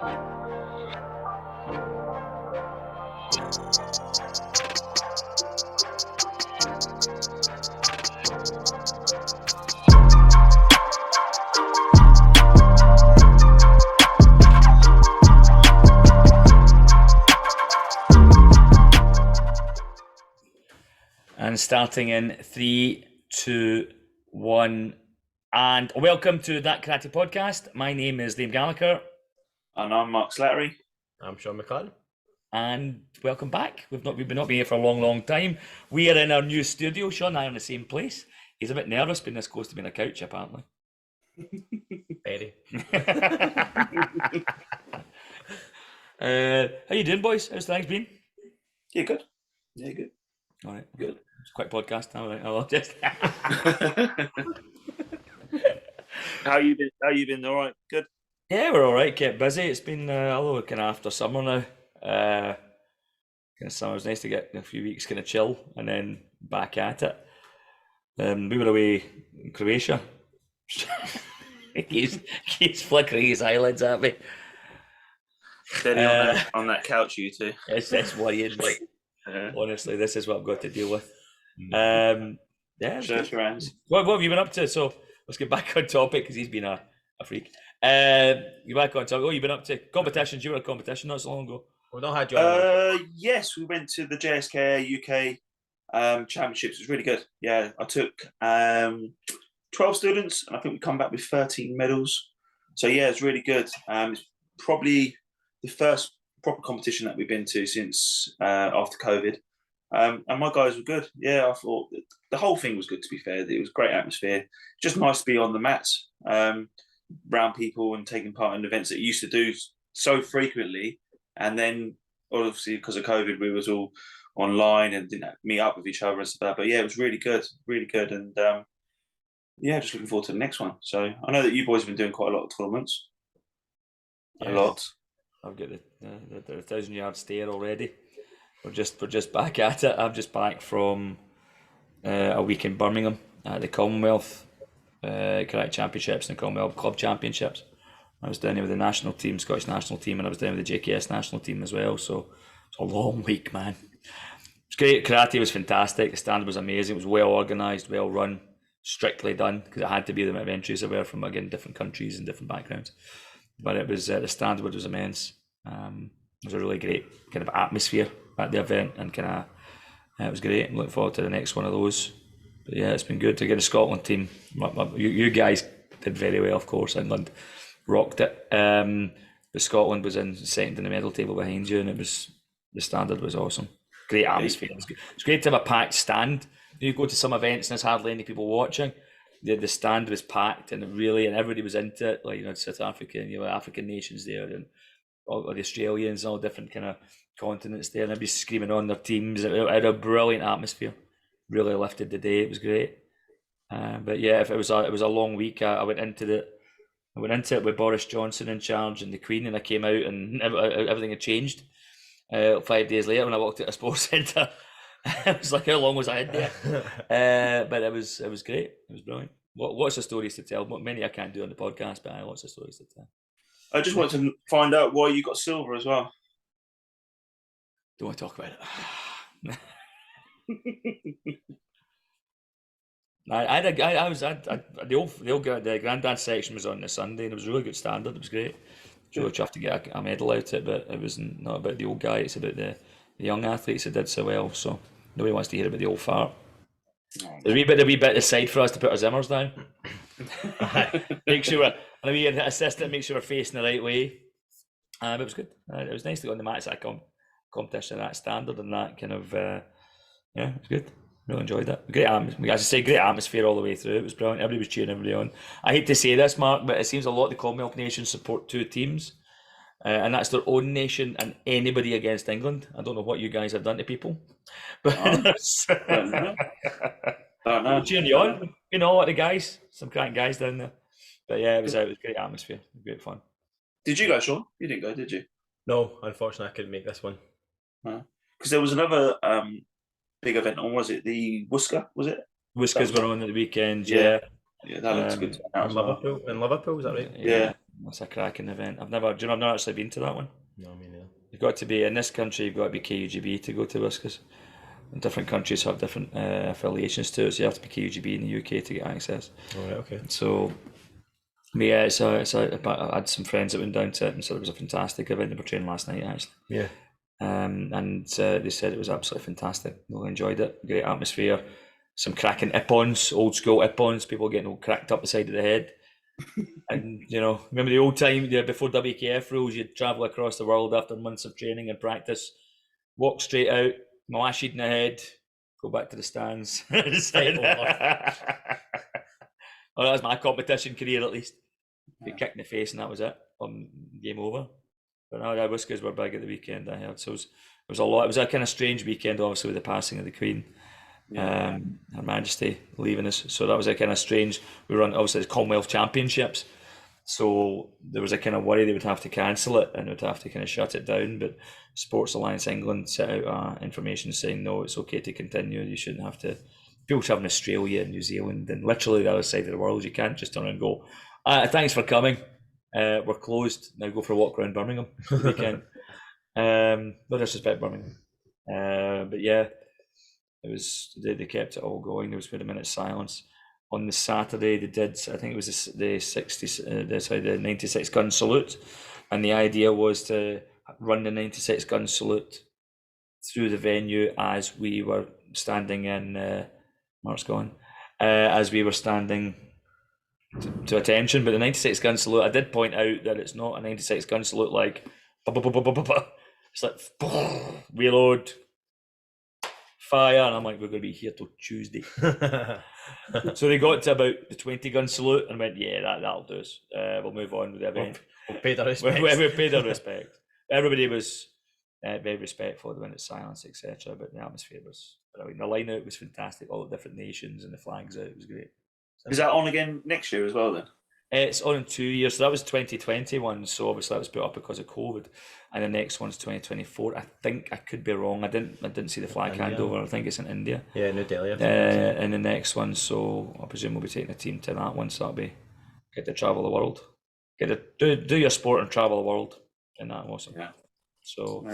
And starting in 3, 2, 1, and welcome to That Karate Podcast. My name is Liam Gallagher. And I'm Mark Slattery. I'm Sean McLaren. And welcome back. We've been here for a long time. We are in our new studio. Sean and I are in the same place. He's a bit nervous being this close to being a couch, apparently. Very. How you doing, boys? How's things been? Yeah, good. Yeah, good. All right, good. It's a quick podcast. All right, I'll just. How you been? All right, good. Yeah, we're all right. Kept busy. It's been a little kind of after summer now. Kind of summer. It was nice to get a few weeks kind of chill and then back at it. We were away in Croatia. he's flickering his eyelids at me. Steady on that couch, you two. It's worrying. Like, honestly, this is what I've got to deal with. Yeah. Shake your hands. What have you been up to? So let's get back on topic because he's been a freak. You're back on topic. You've been up to competitions. You were at a competition not so long ago. We've not had you on. Yes, we went to the JSK UK championships. It was really good. Yeah, I took 12 students, and I think we come back with 13 medals. So yeah, it's really good. It's probably the first proper competition that we've been to since after COVID. And my guys were good. Yeah, I thought the whole thing was good, to be fair. It was a great atmosphere. Just nice to be on the mats, around people and taking part in events that you used to do so frequently. And then, obviously, because of COVID, we was all online and didn't meet up with each other and stuff. But yeah, it was really good. And yeah, just looking forward to the next one. So I know that you boys have been doing quite a lot of tournaments. Yeah. A lot. I've got the 1,000-yard stare already. We're just back at it. I'm just back from a week in Birmingham at the Commonwealth Karate Championships and the Commonwealth Club Championships. I was down there with the national team, Scottish national team, and I was down with the JKS national team as well. So it's a long week, man. It's great. Karate was fantastic. The standard was amazing. It was well organised, well run, strictly done because it had to be. The amount of entries there were from, again, different countries and different backgrounds. But it was the standard was immense. It was a really great kind of atmosphere at the event, and kind of it was great. I'm looking forward to the next one of those. But yeah, it's been good to get the Scotland team. You guys did very well, of course. England rocked it. But Scotland was in second in the medal table behind you, and the standard was awesome. Great atmosphere. It's great to have a packed stand. You go to some events and there's hardly any people watching. The stand was packed, and everybody was into it. Like, South Africa and African nations there, and all the Australians and all different kind of continents there, and everybody's screaming on their teams. It had a brilliant atmosphere. Really lifted the day. It was great. But yeah, if it was a long week. I went into it with Boris Johnson in charge and the Queen, and I came out and everything had changed. 5 days later, when I walked out of Sports Centre, I was like, how long was I in there? But it was great. It was brilliant. Lots of stories to tell. Many I can't do on the podcast, but I have lots of stories to tell. I just wanted to find out why you got silver as well. Don't want to talk about it. The granddad section was on the Sunday, and it was a really good standard. It was great. Really tough to get a medal out of it, but it was not about the old guy. It's about the young athletes that did so well. So nobody wants to hear about the old fart. There's a wee bit aside for us to put our zimmers down. Make sure and a wee assistant, make sure we're facing the right way. But it was good. It was nice to go on the mats at that competition, that standard, and that kind of yeah, it was good. Really enjoyed it. Great atmosphere. As I say, great atmosphere all the way through. It was brilliant. Everybody was cheering everybody on. I hate to say this, Mark, but it seems a lot of the Commonwealth nations support two teams, and that's their own nation and anybody against England. I don't know what you guys have done to people, but Don't know. cheering you on. You know what, the guys, some cracking guys down there. But yeah, it was great atmosphere, great fun. Did you go, Sean? You didn't go, did you? No, unfortunately, I couldn't make this one. Because there was another big event on, was it the Worcester, was it? Whiskers were on at the weekend, yeah. Yeah, that looks good. In Liverpool, is that right? Yeah. That's a cracking event. I've never actually been to that one. No, me neither. You've got to be in this country. You've got to be KUGB to go to Whiskers. Different countries have different affiliations to it, so you have to be KUGB in the UK to get access. All right, okay. So, yeah, I had some friends that went down to it and said it was a fantastic event. They were training last night, actually. Yeah. And they said it was absolutely fantastic. Really enjoyed it. Great atmosphere. Some cracking ippons, old school ippons. People getting all cracked up the side of the head. And remember the old time before WKF rules, you'd travel across the world after months of training and practice, walk straight out, Malashid in the head, go back to the stands. Well, that was my competition career, at least. Be kicked in the face and that was it. Game over. But no, the Whiskers were big at the weekend, I heard. So it was a lot. It was a kind of strange weekend, obviously, with the passing of the Queen. Her Majesty leaving us. So that was a kind of strange. We run, obviously, the Commonwealth Championships. So there was a kind of worry they would have to cancel it and would have to kind of shut it down. But Sports Alliance England set out information saying, no, it's okay to continue. You shouldn't have to. People travel in Australia and New Zealand and literally the other side of the world. You can't just turn around and go, thanks for coming. We're closed. Now go for a walk around Birmingham. You can. No disrespect, Birmingham. But yeah, it was. They kept it all going. There was about a minute's silence. On the Saturday, they did. I think it was the 96 gun salute, and the idea was to run the 96 gun salute through the venue as we were standing in. Mark's gone. As we were standing to attention, but the 96 gun salute, I did point out that it's not a 96 gun salute like it's like reload, fire, and I'm like, we're going to be here till Tuesday. So they got to about the 20 gun salute and went, yeah, that'll do us. We'll move on with the event. We'll pay the respect. We paid our respect. Everybody was very respectful of the minute's silence, etc. But the atmosphere was, I mean, the line-out was fantastic. All the different nations and the flags out. It was great. Is that on again next year as well then? It's on in 2 years. So that was 2021. So obviously that was put up because of COVID. And the next one's 2024. I think, I could be wrong. I didn't see the flag handover. I think it's in India. Yeah, New Delhi. And the next one, so I presume we'll be taking a team to that one. So that'll be get to travel the world. Get to do your sport and travel the world. And that awesome. Yeah. So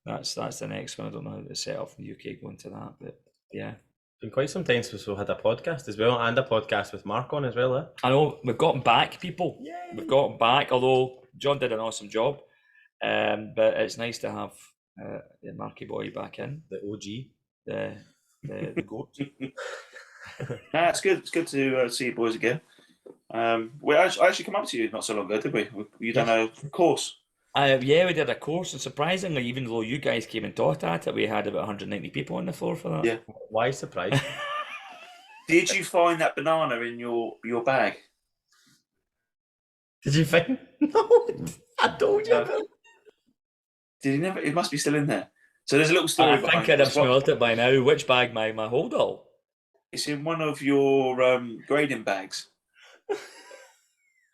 that's the next one. I don't know how to set up from the UK going to that, but yeah. It's been quite some time since we had a podcast as well, and a podcast with Mark on as well. Eh? I know, we've gotten back, people. Yay. We've gotten back, although John did an awesome job. But it's nice to have the Marky boy back in. The OG. The goat. It's good. It's good to see you boys again. We actually come up to you not so long ago, did we? You done a course. Yeah, we did a course, and surprisingly, even though you guys came and taught at it, we had about 190 people on the floor for that. Yeah. Why surprise? Did you find that banana in your bag? Did you find? No, I told you. Did you never? It must be still in there. So there's a little story. I think I'd have smelt it by now. Which bag? My hold all. It's in one of your grading bags.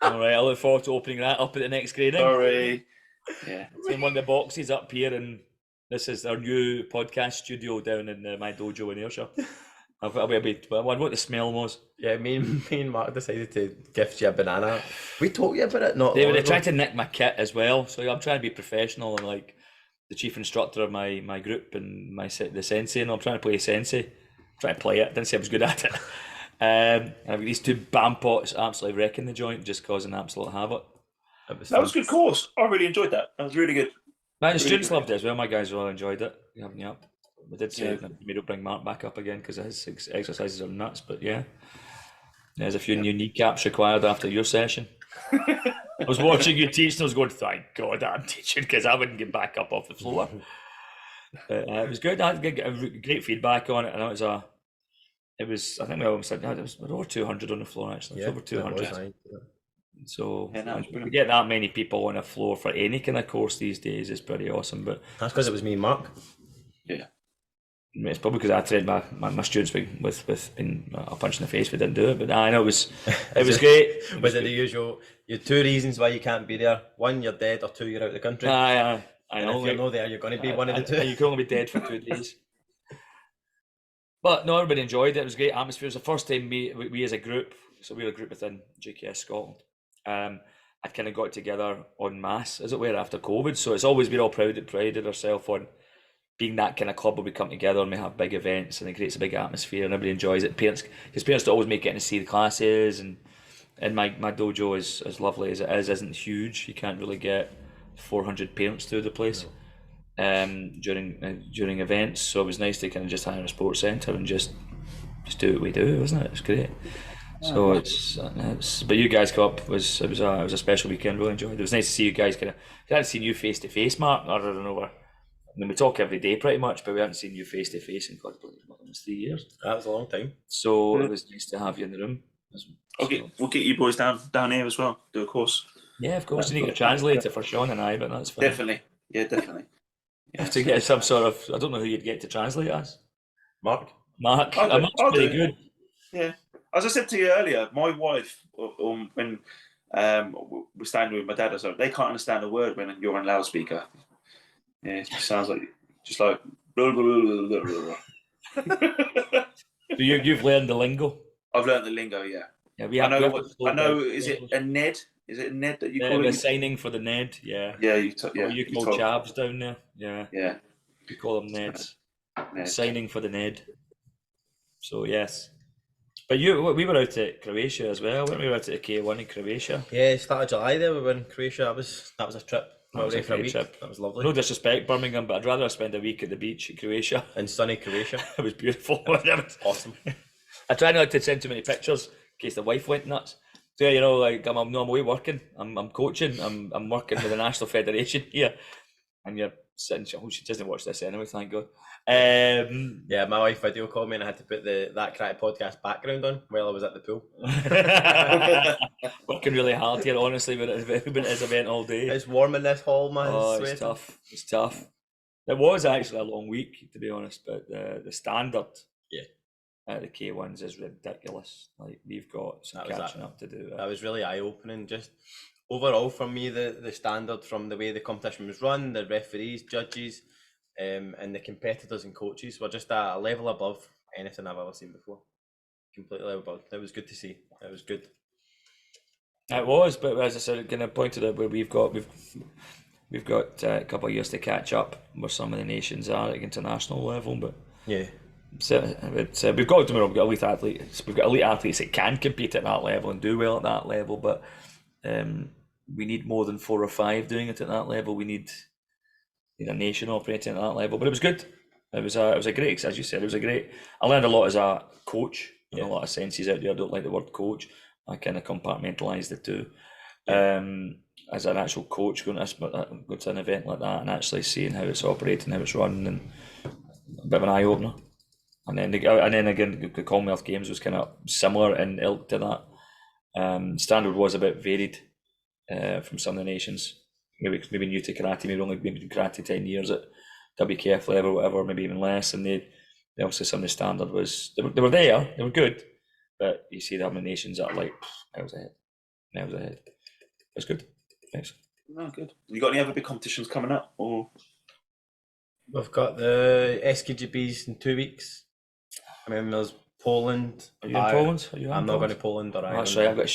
All right, I look forward to opening that up at the next grading. Sorry. Yeah. It's in one of the boxes up here, and this is our new podcast studio down in my dojo in Ayrshire. I wonder what the smell was. Yeah, me and Mark decided to gift you a banana. We told you about it, not They tried to nick my kit as well, so I'm trying to be professional and like the chief instructor of my group and the sensei, and I'm trying to play sensei. I'm trying to play it. Didn't say I was good at it. And I've got these two bam pots absolutely wrecking the joint, just causing absolute havoc. That was a good course. I really enjoyed that. That was really good. The students loved it as well. My guys really enjoyed it. Having you up. We did say that maybe we'll bring Mark back up again because his exercises are nuts. But yeah, there's a few new kneecaps required after your session. I was watching you teach and I was going, thank God I'm teaching because I wouldn't get back up off the floor. But it was good. I had great feedback on it, and it was. I think we almost said it was over 200 on the floor actually. It was over 200. So to get that many people on a floor for any kind of course these days is pretty awesome. But that's because it was me and Mark. Yeah, it's probably because I trained my students with being a punch in the face. We didn't do it, but I know it was great. Was it the usual? You had 2 reasons why you can't be there. 1, you're dead, or 2, you're out of the country. I know. If you're not there, you're going to be one of the 2. You can only be dead for 2 days. But no, everybody enjoyed it. It was a great atmosphere. It was the first time we as a group, so we're a group within GKS Scotland, and I kind of got together en masse, as it were, after COVID. So it's always been all prided ourselves on being that kind of club where we come together and we have big events and it creates a big atmosphere and everybody enjoys it. Because parents don't always make getting to see the classes, and my dojo is as lovely as it is, isn't huge. You can't really get 400 parents through the place during events. So it was nice to kind of just hire a sports centre and just do what we do, wasn't it? It's great. So it's but you guys come up, it was a special weekend. Really enjoyed it. It was nice to see you guys I hadn't seen you face to face, Mark. I don't know. I mean, we talk every day pretty much, but we haven't seen you face to face in almost 3 years. That was a long time. So it was nice to have you in the room. We'll get you boys down here as well. Do a course. Yeah, of course. You need to translate it for Sean and I, but that's fine. Definitely. Yeah, definitely. You have to get some sort of, I don't know who you'd get to translate as. Mark. Mark's I'll pretty do good. Yeah. As I said to you earlier, my wife, when we're standing with my dad or something, they can't understand a word when you're on loudspeaker. Yeah, it sounds like just like blah, blah, blah, blah, blah, blah. So you've learned the lingo. I've learned the lingo, yeah. Yeah, I know. Is it a Ned? Is it a Ned that you call it? Signing for the Ned, yeah. Yeah, you call Chavs down there, yeah. Yeah. You call them Neds. Signing for the Ned. So yes. But we were out at Croatia as well, weren't we? We were out at the K1 in Croatia. Yeah, start of July there we were in Croatia. That was a trip. That was a great trip. That was lovely. No disrespect, Birmingham, but I'd rather spend a week at the beach in Croatia. In sunny Croatia. It was beautiful. Awesome. I try not to send too many pictures in case the wife went nuts. So you know, like I'm away working. I'm coaching. I'm working with the National Federation here, and you're sitting. Oh, she doesn't watch this anyway. Thank God. Yeah, my wife video called me and I had to put that Karate podcast background on while I was at the pool. Working really hard here, honestly, but it's been at this event all day. It's warm in this hall, man. Oh, it's tough. It's tough. It was actually a long week, to be honest, but the standard at the K1s is ridiculous. Like, we've got some catching up to do. That was really eye-opening. Just overall, for me, the standard from the way the competition was run, the referees, judges, and the competitors and coaches were just a level above anything I've ever seen before. Completely above. It was good to see. It was good. It was, but as I said, kind of pointed out where we've got a couple of years to catch up where some of the nations are at international level. But yeah, so we've got elite athletes. We've got elite athletes that can compete at that level and do well at that level. But we need more than 4 or 5 doing it at that level. We need a nation operating at that level. But it was good. It was a great, as you said, it was a great. I learned a lot as a coach. A lot of senses out there. I don't like the word coach. I kind of compartmentalised the two. As an actual coach, going to an event like that and actually seeing how it's operating, how it's run, and a bit of an eye opener. And then again, the Commonwealth Games was kind of similar in ilk to that. Standard was a bit varied from some of the nations. Maybe new to karate, maybe only been karate 10 years at WKF level, or whatever, maybe even less. And they obviously some of the standard was they were there, they were good, but you see how many nations are like miles ahead. It's good. Thanks. No, good. You got any other big competitions coming up, or? We've got the SKGBs in 2 weeks. I mean, there's Poland. Are you in Poland? I'm not going to Poland or Ireland. That's right. I've got.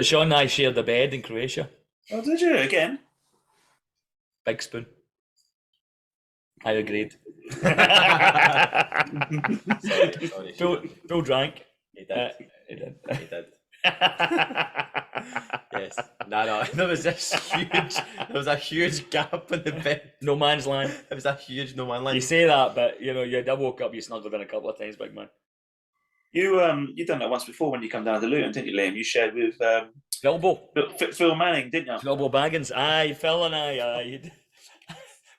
Sean and I shared the bed in Croatia. Oh, did you again? Big spoon. Higher grade. Sorry. Bill drank. He did. He did. He did. Yes. No. There was a huge gap in the bed. No man's land. It was a huge no man's land. You say that, but I woke up. You snuggled in a couple of times, big man. You done that once before when you come down to Luton, didn't you, Liam? You shared with Phil Manning, didn't you? Phil Baggins. Aye, Phil and I.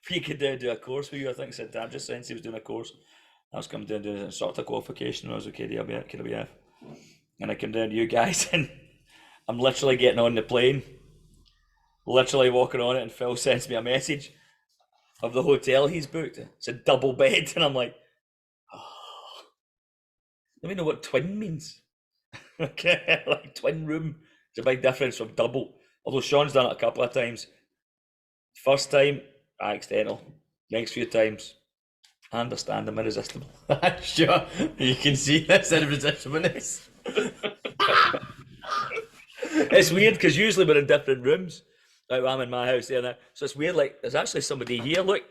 We could do a course with you. I think said Dad just since he was doing a course. I was coming down doing an instructor qualification. And I was okay, KWF. And I come down to you guys, and I'm literally getting on the plane, literally walking on it, and Phil sends me a message of the hotel he's booked. It's a double bed, and I'm like, oh, let me know what twin means. Okay, like twin room. It's a big difference from double. Although Sean's done it a couple of times. First time, accidental. Next few times, I understand I'm irresistible. Sure, you can see this irresistibleness. It's weird because usually we're in different rooms. Like I'm in my house there now, so it's weird. Like there's actually somebody here. Look,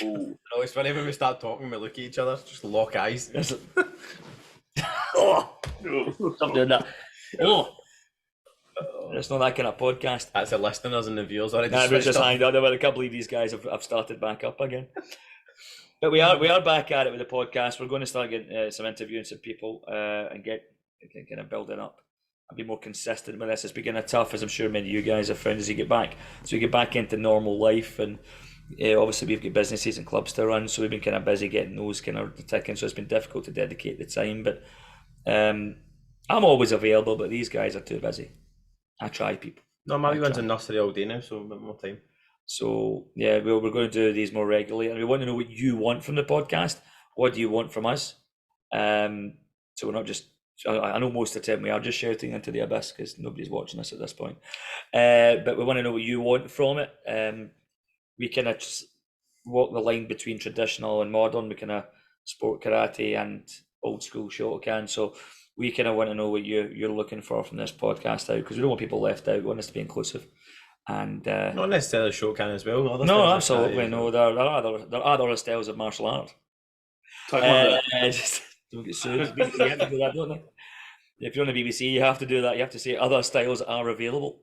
Ooh. No, it's funny when we start talking, we look at each other, just lock eyes. oh, stop doing that. Oh, it's not that kind of podcast. That's the listeners and the viewers already. Nah, we just hanged on there. I can't believe these guys have started back up again. But we are back at it with the podcast. We're going to start getting some interviewing some people and get kind of building up and be more consistent with this. It's been kind of tough, as I'm sure many of you guys have found, as you get back. So you get back into normal life, and obviously we've got businesses and clubs to run, so we've been kind of busy getting those kind of ticking. So it's been difficult to dedicate the time. But I'm always available, but these guys are too busy. I try, people. No, my wee one's in nursery all day now, so a bit more time. So yeah, we're going to do these more regularly, and we want to know what you want from the podcast. What do you want from us? So we're not just. I know most of the time we are just shouting into the abyss because nobody's watching us at this point. But we want to know what you want from it. We kind of walk the line between traditional and modern. We kind of sport karate and old school Shotokan. So we kind of want to know what you're looking for from this podcast out, because we don't want people left out. We want us to be inclusive. And not necessarily Shotokan as well. Other no, styles absolutely no. There are other styles of martial art. Just don't get sued. BBC have to do that, don't they? If you're on the BBC, you have to do that. You have to say other styles are available.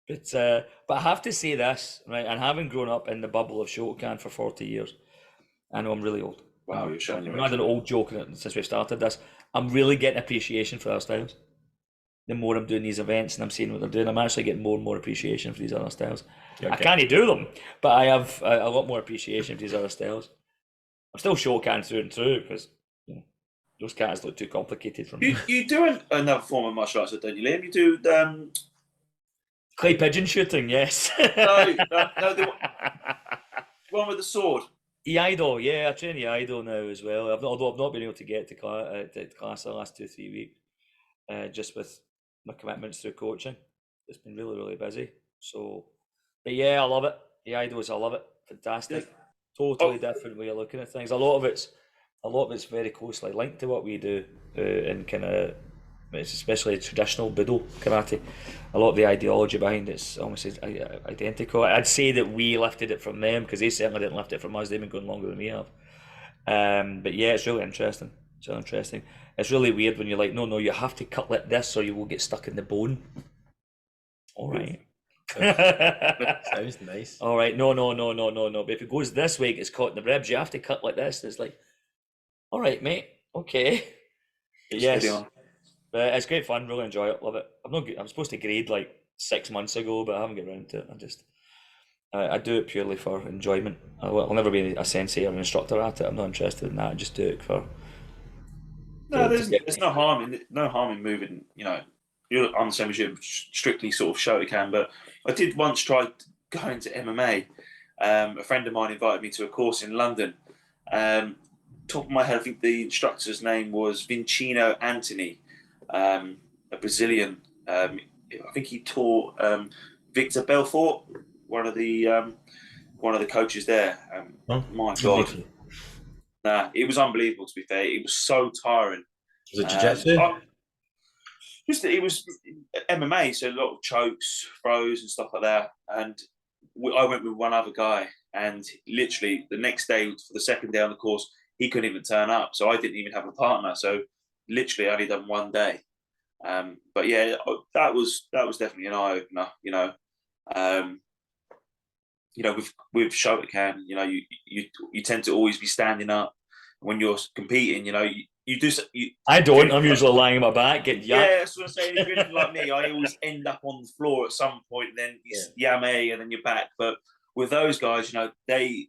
But I have to say this, right? And having grown up in the bubble of Shotokan for 40 years, I know I'm really old. Wow, you're showing your I'm not an old joke since we've started this. I'm really getting appreciation for our styles. The more I'm doing these events and I'm seeing what they're doing, I'm actually getting more and more appreciation for these other styles. Okay. I can't do them, but I have a lot more appreciation for these other styles. I'm still Shotokan through and through because those cats look too complicated for me. You do another form of martial arts, don't you, Liam? You do clay pigeon shooting, yes. No, the one with the sword. Iaido, yeah, I train Iaido now as well. Although I've not been able to get to class the last 2-3 weeks, just with my commitments through coaching. It's been really, really busy. So, but yeah, I love it. Iaido's, I love it. Fantastic. Yeah. Totally different way of looking at things. A lot of it's very closely linked to what we do in kind of, especially traditional Budo karate. A lot of the ideology behind it's almost identical. I'd say that we lifted it from them because they certainly didn't lift it from us. They've been going longer than we have. But yeah, it's really interesting. It's really interesting. It's really weird when you're like, no, you have to cut like this or you will get stuck in the bone. All right. Sounds nice. All right, no. But if it goes this way, it gets caught in the ribs. You have to cut like this. It's like, all right, mate. Okay. But yes, but it's great fun. Really enjoy it. Love it. I'm supposed to grade like 6 months ago, but I haven't got around to it. I do it purely for enjoyment. I'll never be a sensei or an instructor at it. I'm not interested in that. I just do it for. No, there's no harm in moving. You're on the same as you, strictly sort of Shotokan, but I did once try going to MMA. A friend of mine invited me to a course in London. Top of my head, I think the instructor's name was Vincino Anthony, a Brazilian. I think he taught Victor Belfort, one of the coaches there. My God, it was unbelievable. To be fair, it was so tiring. Was it jiu-jitsu? It was MMA, so a lot of chokes, throws, and stuff like that. And I went with one other guy, and literally the next day, for the second day on the course, he couldn't even turn up. So I didn't even have a partner. So literally, I only done one day. But yeah, that was definitely an eye opener. With Shotokan, you tend to always be standing up when you're competing. You do. I don't. I'm usually lying on my back. Yeah, that's what I'm saying. If you're anything like me, I always end up on the floor at some point. Then yame, and then you're back. But with those guys, they,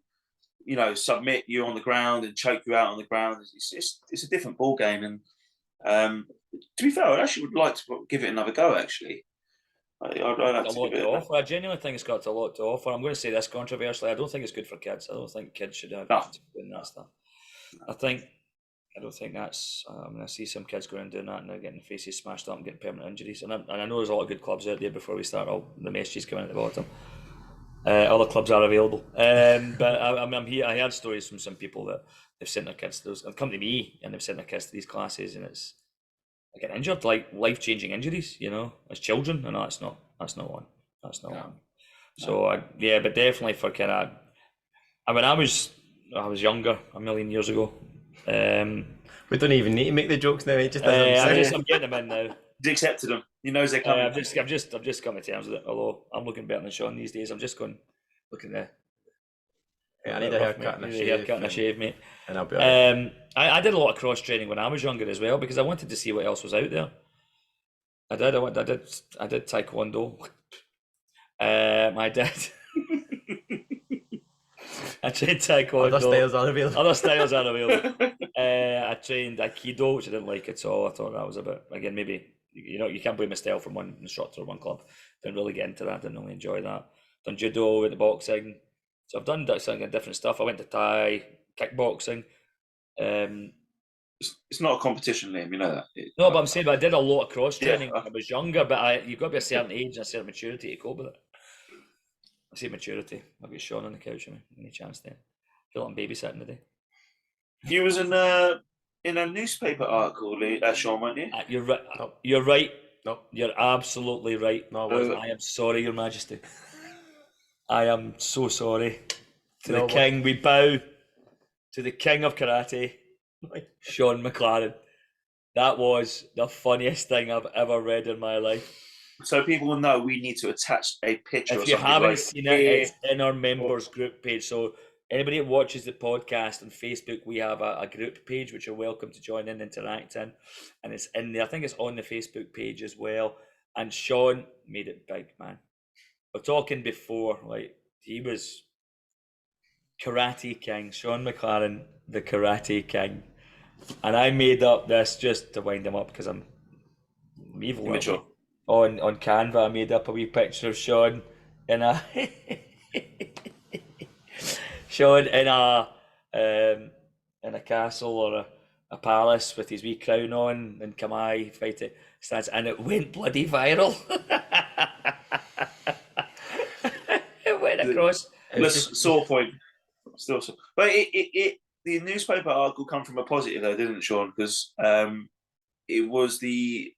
submit you on the ground and choke you out on the ground. It's a different ball game. And to be fair, I actually would like to give it another go. Actually, I'd like to give it. Offer. I genuinely think it's got a lot to offer. I'm going to say this controversially. I don't think it's good for kids. I don't think kids should have doing that stuff. I don't think that's. I see some kids going and doing that, and they're getting faces smashed up and getting permanent injuries. And I know there's a lot of good clubs out there. Before we start, all the messages coming at the bottom. Other clubs are available, but I'm here. I heard stories from some people that they've sent their kids to those. They've come to me and they've sent their kids to these classes, and it's get injured, like life-changing injuries, as children, and that's not one. That's not No. one. So but definitely for kind of, I was younger, a million years ago. We don't even need to make the jokes now. It just doesn't. I'm getting them in now. He's accepted them. He knows they're coming. I've just come to terms with it. Although I'm looking better than Sean these days. I'm just going looking there. I need a haircut and a shave, mate. And I'll be alright. I did a lot of cross training when I was younger as well because I wanted to see what else was out there. I did taekwondo. I did. I trained taekwondo. Other styles are available. I trained aikido, which I didn't like at all. I thought that was a bit, again, maybe, you can't blame a style from one instructor or one club. Didn't really get into that, didn't really enjoy that. Done judo, with the boxing. So I've done different stuff. I went to Thai, kickboxing. It's not a competition, Liam, you know that. No, but I'm saying, I did a lot of cross training when I was younger, but you've got to be a certain age and a certain maturity to cope with it. I say maturity. I've got Sean on the couch with me. Any chance then? I feel like I'm babysitting today. You was in a newspaper article, Sean, weren't you? You're right. You're right. No. You're absolutely right. No, I wasn't. I am sorry, Your Majesty. I am so sorry. To the king, we bow to the king of karate, Sean McLaren. That was the funniest thing I've ever read in my life. So people will know we need to attach a picture. If you haven't seen it, it's in our members group page. So anybody that watches the podcast on Facebook, we have a group page which you're welcome to join in, interact in, and it's in there. I think it's on the Facebook page as well. And Sean made it big, man. We're talking before, like, he was Karate King, Sean McLaren, the Karate King. And I made up this just to wind him up because I'm evil. Mitchell. On Canva, I made up a wee picture of Sean in a in a castle or a palace with his wee crown on and Kamai fighting stance, and it went bloody viral. It went across. Sore point. Still, but the newspaper article come from a positive though, didn't it, Sean? Because it was the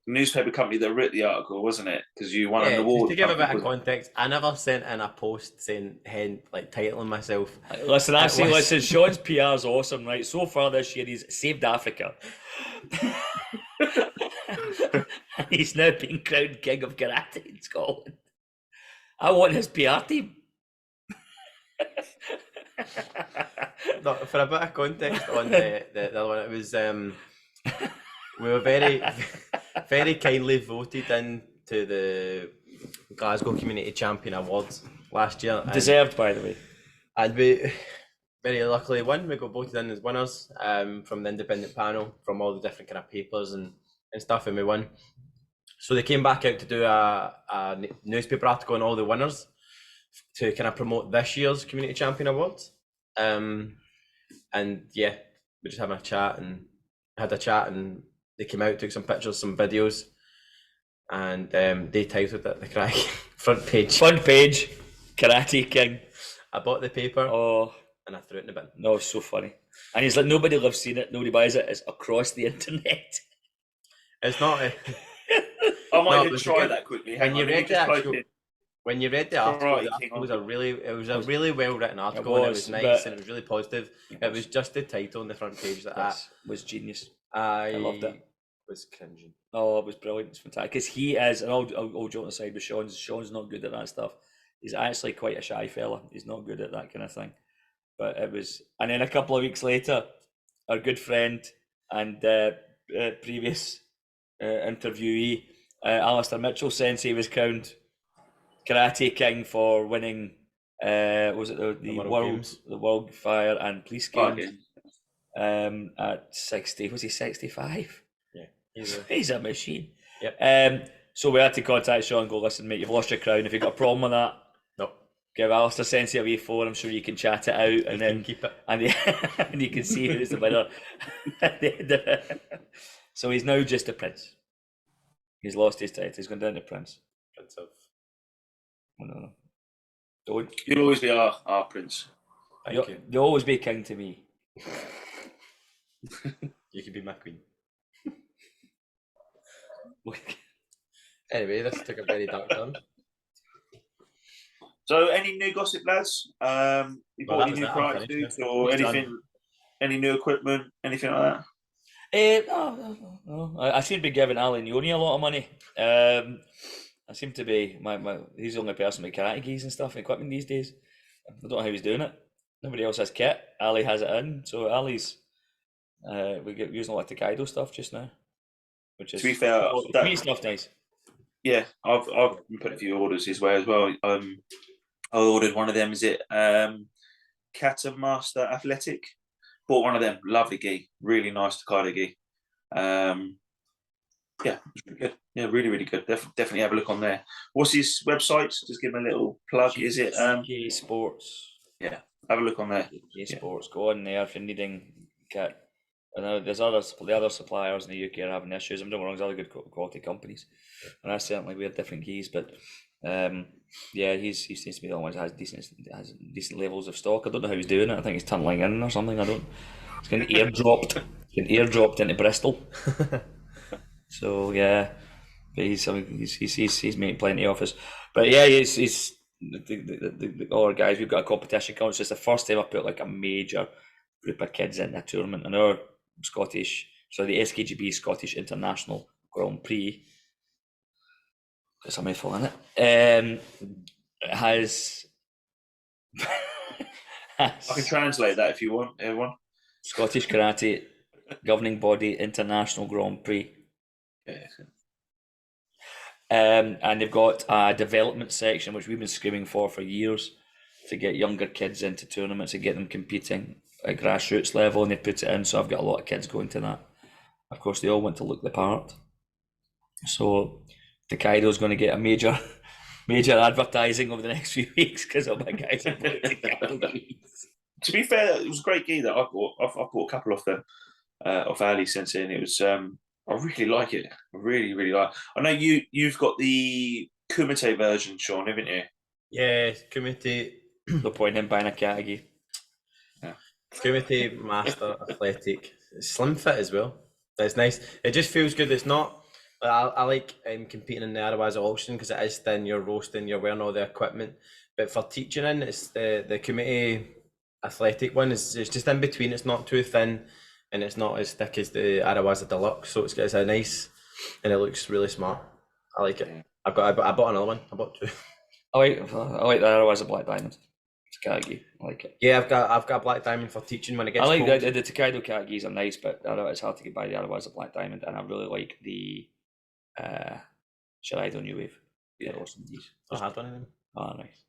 newspaper company that wrote the article, wasn't it? Because you won an award. Just to give a bit of context, I never sent in a post saying, titling myself. Listen, Sean's PR is awesome, right? So far this year, he's saved Africa. And he's now been crowned king of karate in Scotland. I want his PR team. No, for a bit of context on the other one, it was we were very very kindly voted into the Glasgow Community Champion Awards last year. Deserved, by the way. And we very luckily won. We got voted in as winners from the independent panel from all the different kind of papers and stuff, and we won. So they came back out to do a newspaper article on all the winners to kind of promote this year's Community Champion Awards. And yeah, we just had a chat and they came out, took some pictures, some videos, and they titled it the front page, Karate King. I bought the paper and I threw it in the bin. No, it's so funny. And he's like, nobody loves seeing it, nobody buys it, it's across the internet. It's not I might even try that quickly. When you read the article, it was a really well written article, and it was nice and it was really positive. It was just the title on the front page that was genius. I loved it. Was cringing. Oh, it was brilliant. It's fantastic because he is, and all joking aside, with Sean's not good at that stuff. He's actually quite a shy fella. He's not good at that kind of thing. But it was, and then a couple of weeks later, our good friend and previous interviewee, Alistair Mitchell Sensei, was crowned Karate King for winning was it the World Fire and Police Games at 60, was he 65? Yeah, he's a machine. Yep. So we had to contact Sean and go, listen mate, you've lost your crown. If you've got a problem with that, no, give Alistair Sensei a wee phone. I'm sure you can chat it out and then keep it and you can see who's the winner. So he's now just a prince. He's lost his title. He's gone down to Prince of. No. Don't. You'll always be our prince. You'll always be king to me. You can be my queen. Anyway, this took a very dark turn. So, any new gossip, lads? You Well, bought that any was new it, I'm karate finished, suits yeah. or He's anything? done. Any new equipment? Anything like that? No. I seem to be giving Ali Noni a lot of money. I seem to be he's the only person with karate gis and stuff and equipment these days. I don't know how he's doing it. Nobody else has kit. Ali has it in, so Ali's we get using a lot of Taekaido stuff just now, which is To be fair, to stuff nice. Yeah, I've put a few orders his way as well. I ordered one of them. Is it Kata Master Athletic? Bought one of them. Lovely gi, really nice Taekaido gi. Yeah, it's really good. Yeah, really, really good. Definitely have a look on there. What's his website? Just give him a little plug. Is it GK Sports? Yeah, have a look on there. GK Sports. Go on there if you're needing kit. And there's the other suppliers in the UK are having issues. I'm doing wrong. There's other good quality companies, and I certainly wear different keys. But yeah, he seems to be the only one that has decent levels of stock. I don't know how he's doing it. I think he's tunneling in or something. I don't. It's getting airdropped into Bristol. So yeah, but he's making plenty of us. But yeah, he's all our guys. We've got a competition coming. So it's the first time I put like a major group of kids in a tournament. And our the SKGB Scottish International Grand Prix, got some mouthful in it, has I can translate that if you want, everyone. Scottish Karate Governing Body International Grand Prix. Yeah. And they've got a development section, which we've been screaming for years, to get younger kids into tournaments and get them competing at grassroots level, and they put it in, so I've got a lot of kids going to that. Of course, they all want to look the part. So Taekaido's going to get a major advertising over the next few weeks because all my guys are playing Taekaido gis. To be fair, it was a great gi that I bought. I've bought a couple of them off Ali since then. It was I really like it. I really, really like it. I know you've got the Kumite version, Sean, haven't you? Yeah, Kumite. No point in buying a karate gi. Yeah. Kumite Master Athletic. Slim fit as well. That's nice. It just feels good. It's not. I like competing in the Arawaza auction because it is thin. You're roasting. You're wearing all the equipment. But for teaching in, it's the Kumite Athletic one. It's just in between. It's not too thin, and it's not as thick as the Arawaza Deluxe. So it's a nice, and it looks really smart. I like it. I bought another one. I bought two. I like the Arawaza Black Diamond. It's karate gi. I like it. Yeah, I've got Black Diamond for teaching when it gets I like cold. the Taekaido karate gis are nice, but it's hard to get by the Arawaza Black Diamond, and I really like the Shiraido New Wave. Yeah. I had one of them. Oh, nice.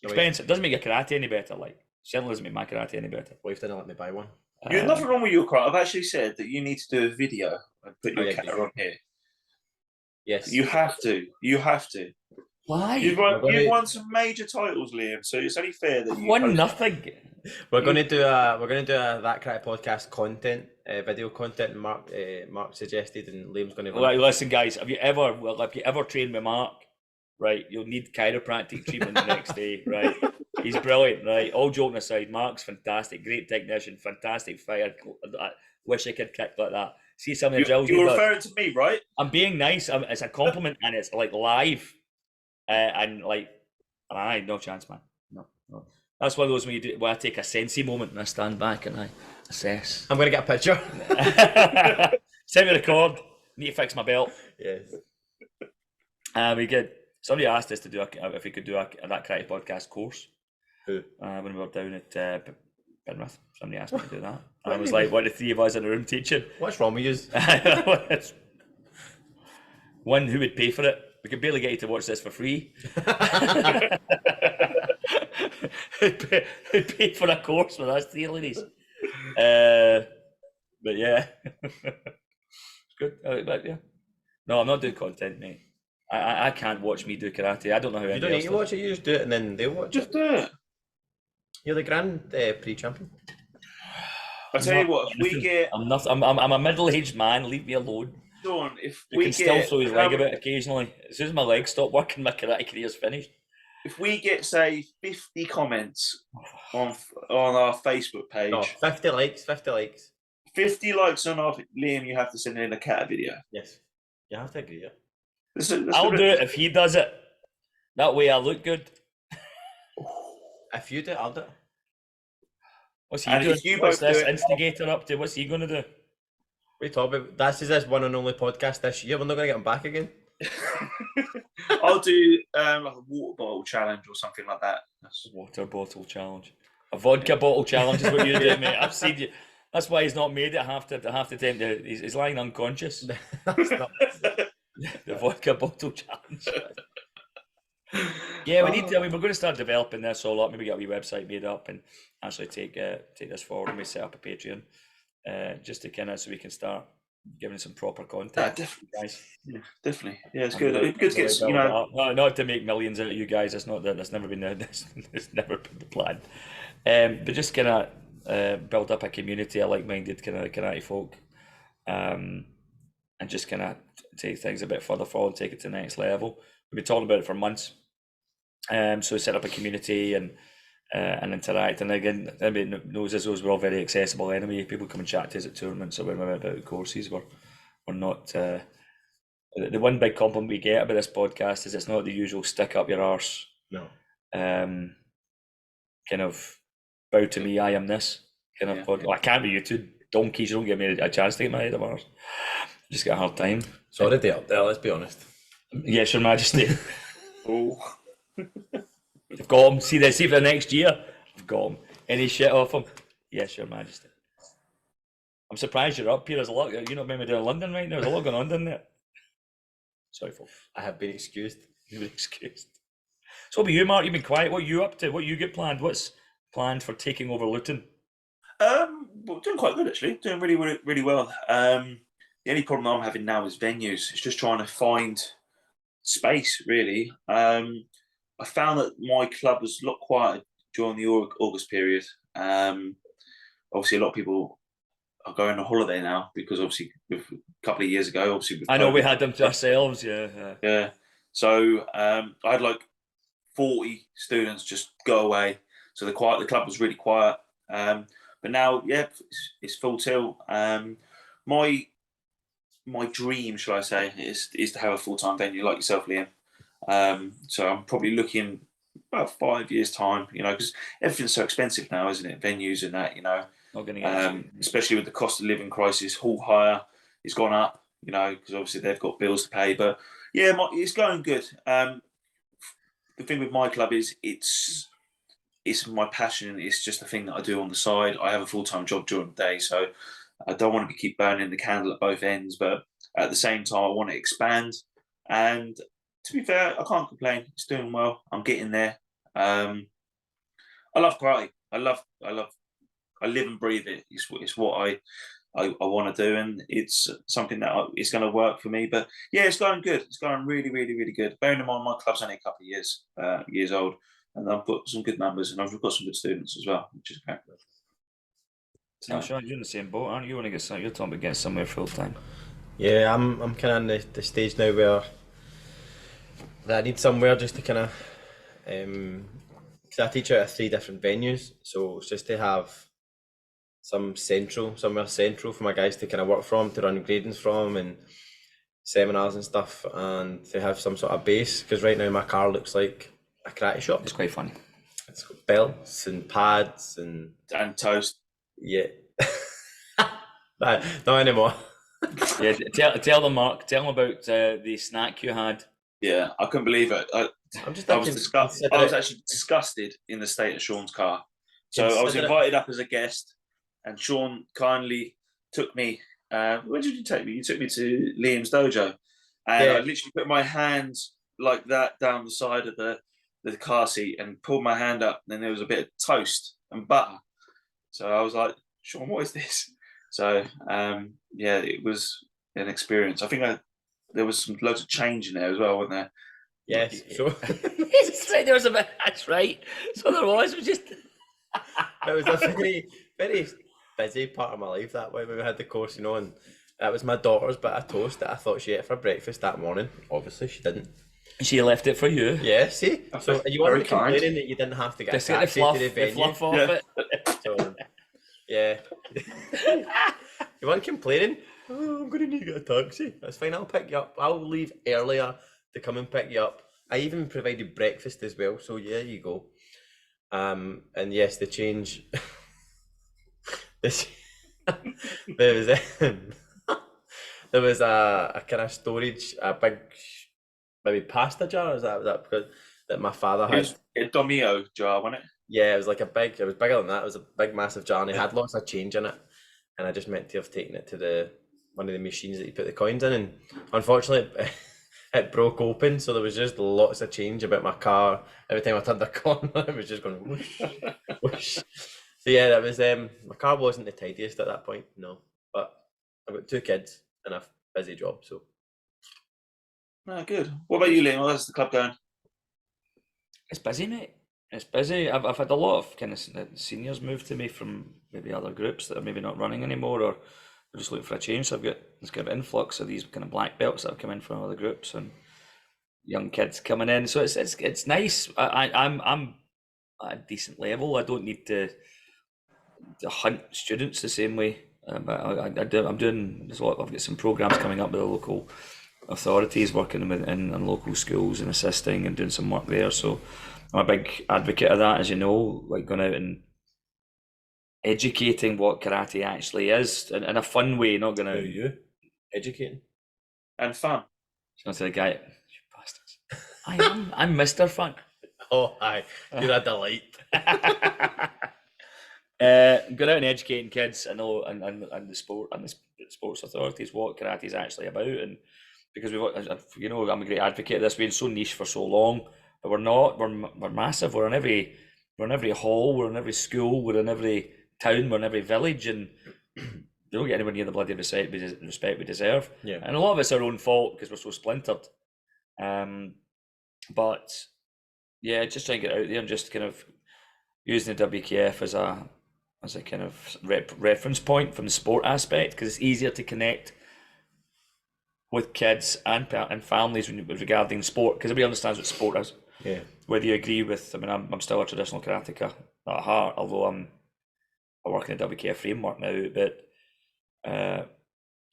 Expensive. Doesn't make your karate any better. Like, certainly doesn't make my karate any better. Wife didn't let me buy one. There's nothing wrong with your karate. I've actually said that you need to do a video and put your camera on here. Yes. You have to. You have to. Why? You've won some major titles, Liam. So it's only fair that you won nothing. We're going to do a That Karate Podcast content, video content. Mark suggested, and Liam's going to. Right, listen, guys. Have you ever trained with Mark? Right, you'll need chiropractic treatment the next day. Right, he's brilliant. Right, all joking aside, Mark's fantastic, great technician, fantastic fighter. I wish I could kick like that. See some of the drills. You're referring to me, right? I'm being nice. It's a compliment, and it's like live, and like, no chance, man. No. That's one of those where I take a sensei moment and I stand back and I assess. I'm going to get a picture. Send me the record. Need to fix my belt. Yes. We good. Somebody asked us to do if we could do That Karate Podcast course. Who? When we were down at Penrith. Somebody asked me to do that. And I was like, what, the three of us in the room teaching? What's wrong with you? One, who would pay for it? We could barely get you to watch this for free. Who'd pay for a course with us three ladies? But yeah. It's good. Yeah. No, I'm not doing content, mate. I can't watch me do karate. I don't know how. You don't need to watch it. You just do it, and then they'll watch it. Just do it. You're the Grand Prix champion. I tell you what, if we get. I'm not. I'm a middle-aged man. Leave me alone. Sean, if You we can get, still throw his leg about occasionally. As soon as my legs stop working, my karate career's finished. if we get, say, 50 comments on our Facebook page, No, 50 likes. 50 likes. 50 likes on our Liam, you have to send in a cat video. Yes. You have to agree. Yeah. I'll do it if he does it. That way I look good. If you do it, I'll do it. What's he And doing? if you What's both do this it- instigator up to? What's he going to do? We talk about this is his one and only podcast this year. We're not going to get him back again. I'll do like a water bottle challenge or something like that. Water bottle challenge. A vodka bottle challenge is what you do, mate. I've seen you. That's why he's not made it half the time. He's lying unconscious. That's not- The vodka bottle challenge. Yeah, we need to. I mean, we're going to start developing this all up. Maybe get a wee website made up and actually take this forward. And we set up a Patreon, just to kind of so we can start giving some proper content. Yeah, definitely. Guys. Yeah, definitely. Yeah, it's good. It's good to get, you know. Not to make millions out of you guys. That's not that. That's never been it's never been the plan. But just kind of build up a community of like-minded kind of folk, and just kind of take things a bit further forward, take it to the next level. We've been talking about it for months. So set up a community and interact. And again, everybody knows us. We're all very accessible anyway. People come and chat to us at tournaments or when we're about courses. We're not. The one big compliment we get about this podcast is it's not the usual stick up your arse. No. Kind of bow to me, I am this kind of podcast. Well, I can't be you two donkeys. You don't give me a chance to get my head of ours. Just get a hard time. Sorry, they're up there. Let's be honest. Yes, Your Majesty. Oh. I've got him. See for the next year. I've got him. Any shit off him? Yes, Your Majesty. I'm surprised you're up here. There's a lot. You're not maybe doing London right now. There's a lot going on down there. Sorry, folks. I have been excused. You've been excused. So, what about you, Mark? You've been quiet. What are you up to? What you get planned? What's planned for taking over Luton? Well, doing quite good actually. Doing really well. The only problem I'm having now is venues. It's just trying to find space, really. I found that my club was a lot quieter during the August period. Obviously, a lot of people are going on holiday now because obviously a couple of years ago, obviously I know we had them to ourselves. Yeah. Yeah. So I had like 40 students just go away. So the club was really quiet. But now, yeah, it's full tilt. My dream, shall I say, is to have a full-time venue like yourself, Liam. So I'm probably looking about 5 years' time, you know, because everything's so expensive now, isn't it? Venues and that, you know. Not going to get especially with the cost of living crisis, hall hire has gone up, you know, because obviously they've got bills to pay. But yeah, it's going good. The thing with my club is it's my passion. It's just a thing that I do on the side. I have a full-time job during the day, so I don't want to keep burning the candle at both ends. But at the same time, I want to expand. And to be fair, I can't complain. It's doing well. I'm getting there. I love karate. I live and breathe it. It's what I want to do, and it's something that is going to work for me. But yeah, it's going good. It's going really, really, really good. Bearing in mind, my club's only a couple of years old, and I've got some good numbers, and I've got some good students as well, which is great. No, Sean, you're in the same boat, aren't you? You want to get some? You're talking about getting somewhere full time. Yeah, I'm kind of in the stage now where I need somewhere just to kind of, because I teach out of 3 different venues, so it's just to have somewhere central for my guys to kind of work from, to run gradings from, and seminars and stuff, and to have some sort of base. Because right now my car looks like a karate shop. It's quite funny. It's got belts and pads and toast. Yeah. Not anymore. Yeah, tell them, Mark. Tell them about the snack you had. Yeah, I couldn't believe it. I was actually disgusted in the state of Sean's car. So I was invited up as a guest, and Sean kindly took me. Where did you take me? You took me to Liam's dojo, and I literally put my hands like that down the side of the car seat and pulled my hand up, and then there was a bit of toast and butter. So I was like, Sean, what is this? So it was an experience. I think there was loads of change in there as well, wasn't there? Yes. So there was a bit. That's right. So there was. It was just. It was a very, very busy part of my life that way when we had the course, you know, and that was my daughter's bit of toast that I thought she ate for breakfast that morning. Obviously, she didn't. She left it for you. Yeah, see? So you weren't complaining that you didn't have to get a taxi to the venue. Fluff off it. So, yeah. You weren't complaining. Oh, I'm going to need to get a taxi. That's fine, I'll pick you up. I'll leave earlier to come and pick you up. I even provided breakfast as well, so yeah, you go. And yes, the change. this there was there was a kind of storage, a big maybe pasta jar. Is that because that my father It had? was a Domio jar, wasn't it? Yeah, it was like it was bigger than that. It was a big, massive jar, and it had lots of change in it. And I just meant to have taken it to one of the machines that you put the coins in, and unfortunately, it broke open, so there was just lots of change about my car. Every time I turned the corner, it was just going whoosh, whoosh. So yeah, that was my car wasn't the tidiest at that point, no. But I've got 2 kids and a busy job, so. Oh, good. What about you, Liam? How's the club going? It's busy, mate. It's busy. I've had a lot of kind of seniors move to me from maybe other groups that are maybe not running anymore, or they're just looking for a change. So I've got this kind of influx of these kind of black belts that have come in from other groups and young kids coming in. So it's nice. I'm at a decent level. I don't need to hunt students the same way. But I'm doing. There's a lot. I've got some programs coming up with the local authorities, working with in local schools and assisting and doing some work there. So I'm a big advocate of that, as you know, like going out and educating what karate actually is in a fun way, not going How are to. you? Educating? And fun. Going to the guy, you bastards. I'm Mr. Fun. Oh, aye, you're a delight. Going out and educating kids, I know, and the sport and the sports authorities what karate is actually about, and because you know, I'm a great advocate of this. We've been so niche for so long, but we're not. We're massive. We're in every hall. We're in every school. We're in every town. We're in every village, and we don't get anywhere near the bloody respect we deserve. Yeah. And a lot of it's our own fault because we're so splintered. But yeah, just trying to get out there and just kind of using the WKF as a kind of reference point from the sport aspect, because it's easier to connect with kids and families regarding sport, because everybody understands what sport is. Yeah. Whether you agree with, I mean, I'm still a traditional karateka at heart, although I work in the WKF framework now, but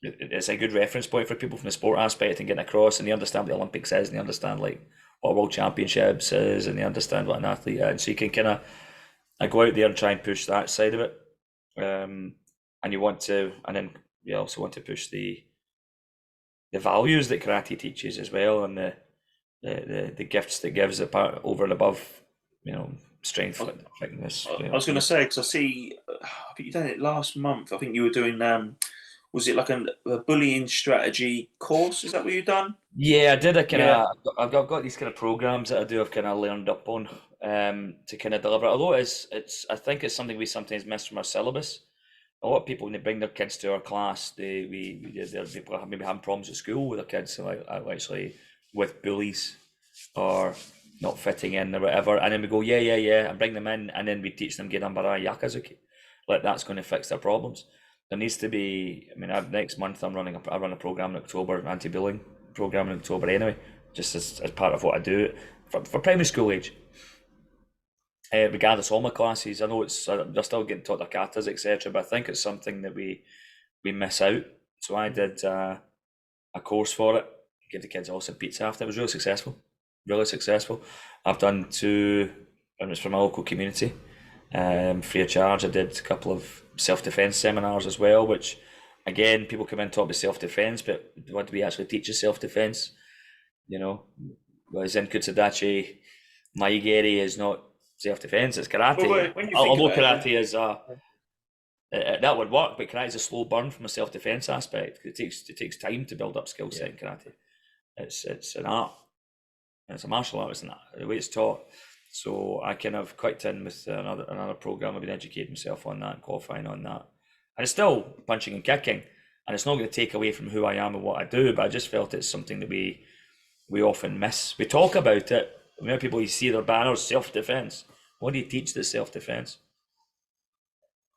it's a good reference point for people from the sport aspect and getting across, and they understand what the Olympics is, and they understand like what World Championships is, and they understand what an athlete is, and so you can kind of go out there and try and push that side of it, and you want to, and then you also want to push the values that karate teaches as well, and the gifts that gives it part over and above, you know, strength, fitness. I was going to say, because I see, I think you done it last month. I think you were doing, was it like a bullying strategy course? Is that what you've done? Yeah, I did a kind of. I've got these kind of programs that I do. I've kind of learned up on to kind of deliver. Although it's I think it's something we sometimes miss from our syllabus. A lot of people, when they bring their kids to our class, they're people maybe having problems at school with their kids, so like actually with bullies or not fitting in or whatever, and then we go yeah, and bring them in, and then we teach them Gedanbara Yakazuki, like that's going to fix their problems. There needs to be. I mean, next month I run a program in October, an anti-bullying program in October anyway, just as part of what I do for primary school age. Regardless, all my classes, I know they're still getting taught their katas, etc. But I think it's something that we miss out. So I did a course for it, give the kids all some pizza after. It was really successful, really successful. I've done 2, and it's from my local community, free of charge. I did a couple of self-defense seminars as well, which again, people come in and talk about self-defense, but what do we actually teach is self-defense? You know, whereas in Kutsadachi, Maigeri is not self-defense, it's karate. Well, although karate is that would work, but karate is a slow burn from a self-defense aspect. It takes time to build up skill set in karate. It's an art. It's a martial art. It's an art, the way it's taught. So I kind of clicked in with another program. I've been educating myself on that and qualifying on that. And it's still punching and kicking, and it's not going to take away from who I am and what I do. But I just felt it's something that we often miss. We talk about it. Many people, you see their banners, self-defense. What do you teach the self-defense?